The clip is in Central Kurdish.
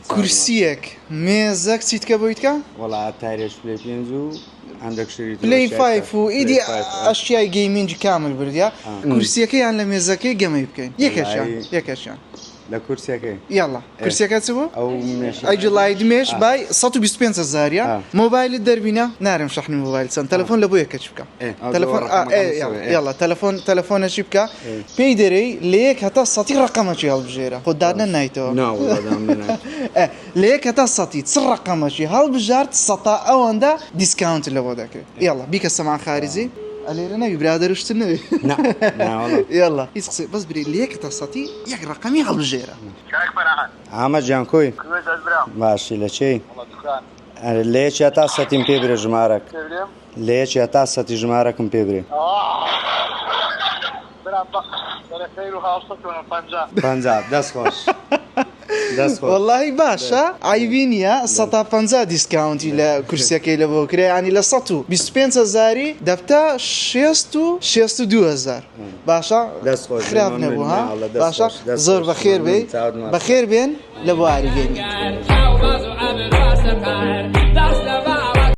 کورسیەک مێزەک چیت کە بۆیت کە؟ وڵا تایرێش پلەی پێنج و هەندێک شەریت پلەی فایف و ئیدی ئەشیای گەیمینجی کامل بردیا کورسیەکەیان لە مێزەکەی گەمەی بکەین یەکەشیان لە کورسەکەی یاڵا کورسەکە چ بوو؟ ئەو ئەیجلای دمێش بای 125,000 مۆبایلت دەربینە نارم شەحنی مۆبایل چەند تەلەفۆن لە بۆ یەکەچ بکە یاڵا تەلەفۆنەشی بکە پێی دەرەی لە یەک هەتا سەتی ڕقەمەکی هەڵبژێرە خۆ دادنە نایتەوە لە یەک هەتا سەتی چ ڕقەمەکی هەڵبژارد سەتا ئەوەندە دیسکاونت لە بۆ دەکرێت یاڵا بیکە سەمان خارجی ئەلێرە نەوی برادەرشتر نەوێ یاڵا هیچ قسە بەس بری لە یەک هەتا سەتی یەک ڕقەمی هەڵبژێرە ئامە جانکۆی باشی لە چی؟ لە یەکی هەتا سەتیم پێ برێ ژمارەک لە یەکی هەتا سەتی ژمارەکم پێ برێ 50 دەست خۆش واللهی باشە ئایبی نییە 150 دیسکاونتی لە کورسەکەی لە بۆ کرێ ینی لە 125,000 دەفتە 62,000 باشە خراپ نەبوو ها باشە زۆر بەخێر بێ بەخێر بێن لە بۆ ئاریگەنی